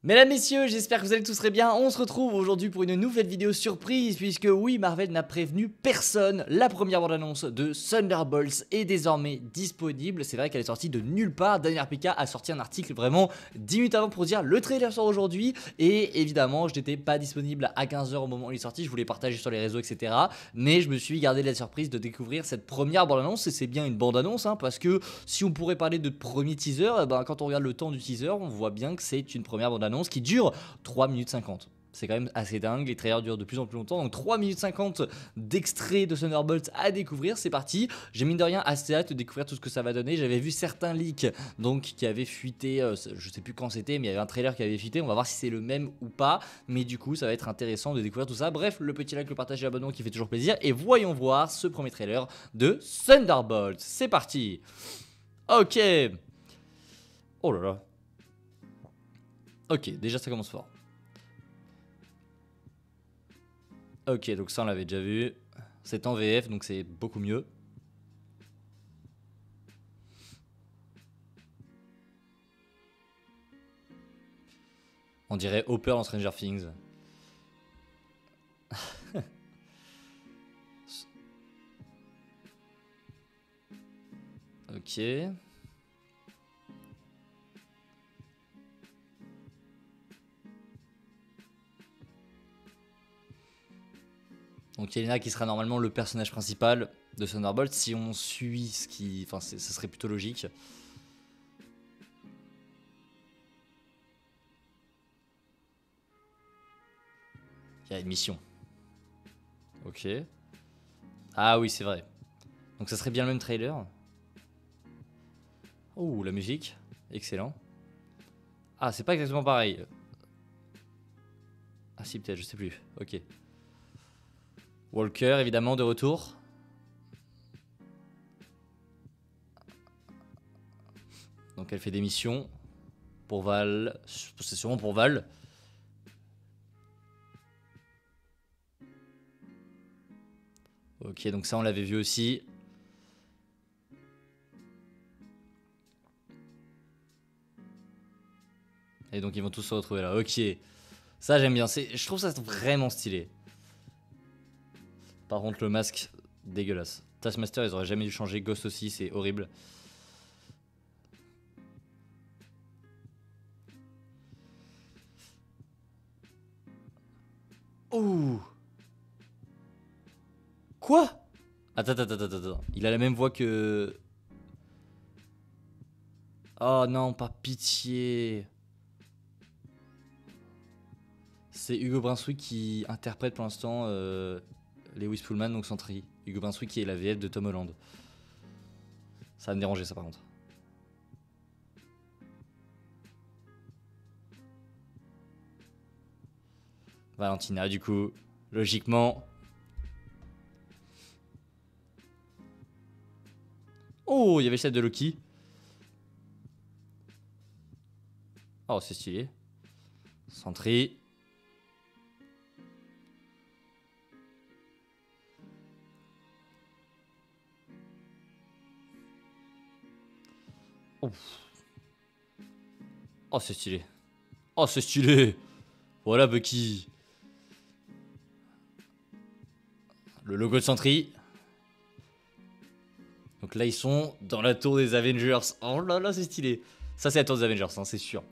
Mesdames, messieurs, j'espère que vous allez tous très bien. On se retrouve aujourd'hui pour une nouvelle vidéo surprise, puisque oui, Marvel n'a prévenu personne. La première bande-annonce de Thunderbolts est désormais disponible. C'est vrai qu'elle est sortie de nulle part. Daniel RPK a sorti un article vraiment 10 minutes avant pour dire le trailer sort aujourd'hui. Et évidemment, je n'étais pas disponible à 15 h au moment où il est sorti. Je voulais partager sur les réseaux, etc. Mais je me suis gardé la surprise de découvrir cette première bande-annonce. Et c'est bien une bande-annonce, hein, parce que si on pourrait parler de premier teaser, eh ben, quand on regarde le temps du teaser, on voit bien que c'est une première bande-annonce qui dure 3 minutes 50. C'est quand même assez dingue, les trailers durent de plus en plus longtemps, donc 3 minutes 50 d'extrait de Thunderbolts à découvrir, c'est parti. J'ai mine de rien assez hâte de découvrir tout ce que ça va donner. J'avais vu certains leaks donc, qui avaient fuité, je sais plus quand c'était, mais il y avait un trailer qui avait fuité, on va voir si c'est le même ou pas, mais du coup ça va être intéressant de découvrir tout ça. Bref, le petit like, le partage et l'abonnement qui fait toujours plaisir, et voyons voir ce premier trailer de Thunderbolts. C'est parti. Ok. Oh là là. Ok, déjà ça commence fort. Ok, donc ça on l'avait déjà vu. C'est en VF, donc c'est beaucoup mieux. On dirait Hopper dans Stranger Things. Ok. Donc Yelena qui sera normalement le personnage principal de Thunderbolt si on suit ce qui... Enfin, ça serait plutôt logique. Il y a une mission. Ok. Ah oui, c'est vrai. Donc ça serait bien le même trailer. Oh, la musique. Excellent. Ah, c'est pas exactement pareil. Ah si, peut-être, je sais plus. Ok. Walker, évidemment, de retour. Donc elle fait des missions pour Val. C'est sûrement pour Val. Ok, donc ça on l'avait vu aussi. Et donc ils vont tous se retrouver là. Ok. Ça j'aime bien. Je trouve ça vraiment stylé. Par contre le masque, dégueulasse. Taskmaster ils auraient jamais dû changer. Ghost aussi, c'est horrible. Ouh. Quoi? Attends. Il a la même voix que... Oh non, pas pitié. C'est Hugo Brunswick qui interprète pour l'instant Lewis Pullman, donc Sentry. Hugo Brunswick qui est la VF de Tom Holland. Ça va me déranger ça par contre. Valentina du coup, logiquement. Oh, il y avait celle de Loki. Oh, c'est stylé. Sentry. Oh, oh c'est stylé. Oh, c'est stylé. Voilà Bucky. Le logo de Sentry. Donc là, ils sont dans la tour des Avengers. Oh là là, c'est stylé. Ça, c'est la tour des Avengers, hein, c'est sûr.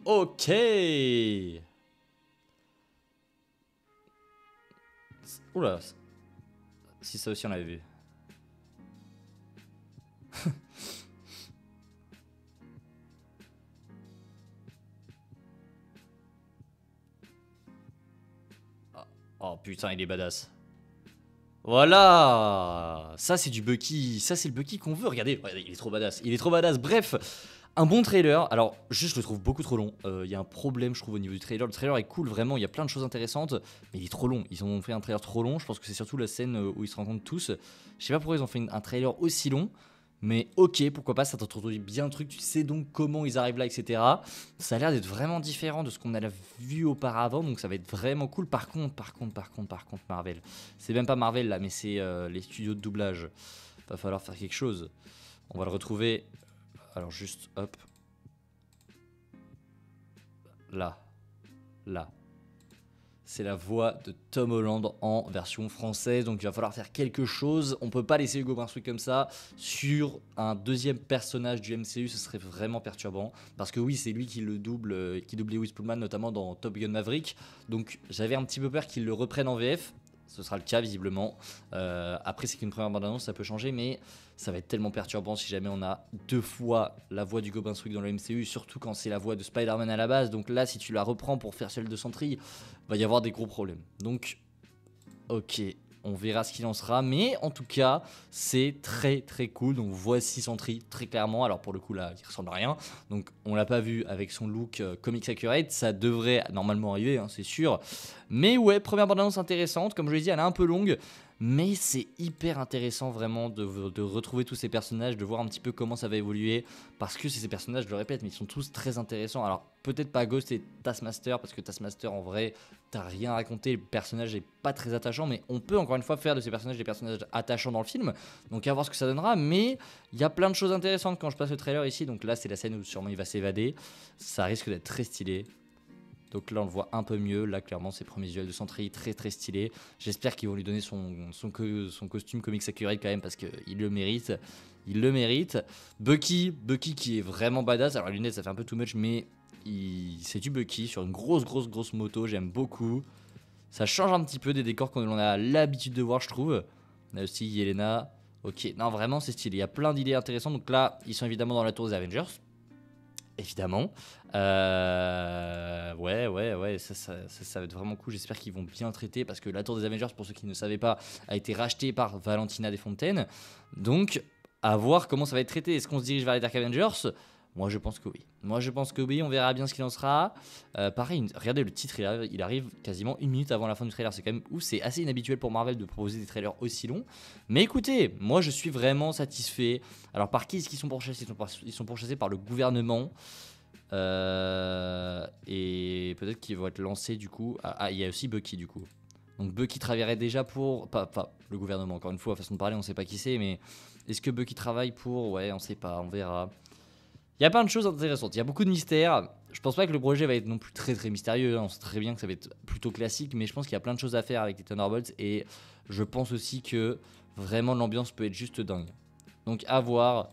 Ok. Oula. Si ça aussi, on l'avait vu. Oh putain, il est badass. Voilà. Ça, c'est du Bucky. Ça, c'est le Bucky qu'on veut. Regardez, il est trop badass. Il est trop badass. Bref, un bon trailer. Alors, juste, je le trouve beaucoup trop long. Il y a un problème, je trouve, au niveau du trailer. Le trailer est cool, vraiment. Il y a plein de choses intéressantes. Mais il est trop long. Ils ont fait un trailer trop long. Je pense que c'est surtout la scène où ils se rencontrent tous. Je sais pas pourquoi ils ont fait un trailer aussi long. Mais ok, pourquoi pas, ça t'introduit bien le truc, tu sais donc comment ils arrivent là, etc. Ça a l'air d'être vraiment différent de ce qu'on a vu auparavant, donc ça va être vraiment cool. Par contre, Marvel. C'est même pas Marvel là, mais c'est les studios de doublage. Va falloir faire quelque chose. On va le retrouver. Alors juste, hop. là, là. C'est la voix de Tom Holland en version française, donc il va falloir faire quelque chose. On peut pas laisser Hugo Brunswick comme ça sur un deuxième personnage du MCU, ce serait vraiment perturbant. Parce que oui, c'est lui qui le double, qui double Lewis Pullman notamment dans Top Gun Maverick. Donc j'avais un petit peu peur qu'il le reprenne en VF. Ce sera le cas visiblement. Après, c'est qu'une première bande-annonce, ça peut changer, mais ça va être tellement perturbant si jamais on a 2 fois la voix d'Hugo Brunswick dans le MCU, surtout quand c'est la voix de Spider-Man à la base. Donc là, si tu la reprends pour faire celle de Sentry, va y avoir des gros problèmes. Donc, ok, on verra ce qu'il en sera, mais en tout cas, c'est très très cool. Donc voici Sentry très clairement. Alors pour le coup là, il ressemble à rien. Donc on l'a pas vu avec son look comics accurate. Ça devrait normalement arriver, hein, c'est sûr. Mais ouais, première bande-annonce intéressante. Comme je l'ai dit, elle est un peu longue. Mais c'est hyper intéressant vraiment de retrouver tous ces personnages, de voir un petit peu comment ça va évoluer. Parce que ces personnages, je le répète, mais ils sont tous très intéressants. Alors peut-être pas Ghost et Taskmaster, parce que Taskmaster en vrai, t'as rien à raconter, le personnage est pas très attachant. Mais on peut encore une fois faire de ces personnages des personnages attachants dans le film. Donc à voir ce que ça donnera. Mais il y a plein de choses intéressantes quand je passe le trailer ici. Donc là c'est la scène où sûrement il va s'évader. Ça risque d'être très stylé. Donc là on le voit un peu mieux, là clairement ses premiers visuels de Sentry très très stylés. J'espère qu'ils vont lui donner son costume comics accurate quand même parce qu'il le mérite. Il le mérite. Bucky qui est vraiment badass, alors les lunettes ça fait un peu too much mais c'est du Bucky sur une grosse moto, j'aime beaucoup. Ça change un petit peu des décors qu'on a l'habitude de voir je trouve. On a aussi Yelena, ok, non vraiment c'est stylé, il y a plein d'idées intéressantes. Donc là ils sont évidemment dans la tour des Avengers. Évidemment. Ouais, ça va être vraiment cool. J'espère qu'ils vont bien traiter parce que la Tour des Avengers, pour ceux qui ne savaient pas, a été rachetée par Valentina Desfontaines. Donc, à voir comment ça va être traité. Est-ce qu'on se dirige vers les Dark Avengers ? Moi, je pense que oui. On verra bien ce qu'il en sera. Pareil, regardez le titre, il arrive quasiment 1 minute avant la fin du trailer. C'est quand même ouf. C'est assez inhabituel pour Marvel de proposer des trailers aussi longs. Mais écoutez, moi, je suis vraiment satisfait. Alors, par qui est-ce qu'ils sont pourchassés ? Ils sont pourchassés par le gouvernement. Et peut-être qu'ils vont être lancés du coup. Il y a aussi Bucky du coup. Donc Bucky travaillerait déjà pour. Pas le gouvernement, encore une fois, façon de parler, on sait pas qui c'est, mais est-ce que Bucky travaille pour. Ouais, on sait pas, on verra. Il y a plein de choses intéressantes, il y a beaucoup de mystères. Je pense pas que le projet va être non plus très mystérieux, hein. On sait très bien que ça va être plutôt classique, mais je pense qu'il y a plein de choses à faire avec les Thunderbolts et je pense aussi que vraiment l'ambiance peut être juste dingue. Donc à voir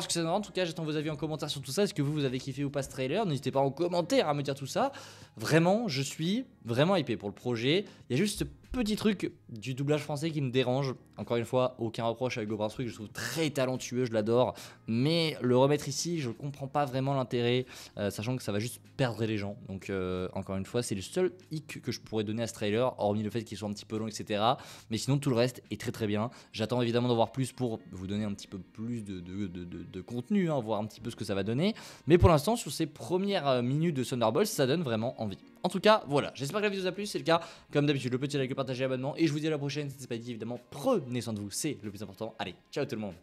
ce que ça donnera. En tout cas, j'attends vos avis en commentaire sur tout ça. Est-ce que vous avez kiffé ou pas ce trailer ? N'hésitez pas en commentaire à me dire tout ça. Vraiment, je suis vraiment hypé pour le projet. Il y a juste ce petit truc du doublage français qui me dérange. Encore une fois, aucun reproche à Hugo Brunswick, je le trouve très talentueux, je l'adore. Mais le remettre ici, je ne comprends pas vraiment l'intérêt, sachant que ça va juste perdre les gens. Donc encore une fois, c'est le seul hic que je pourrais donner à ce trailer, hormis le fait qu'il soit un petit peu long, etc. Mais sinon, tout le reste est très bien. J'attends évidemment d'en voir plus pour vous donner un petit peu plus de contenu, hein, voir un petit peu ce que ça va donner. Mais pour l'instant, sur ces premières minutes de Thunderbolts, ça donne vraiment envie. En tout cas, voilà, j'espère que la vidéo vous a plu. Si c'est le cas, comme d'habitude, le petit like, le partage et l'abonnement. Et je vous dis à la prochaine. Si ce n'est pas dit, évidemment, prenez soin de vous, c'est le plus important. Allez, ciao tout le monde.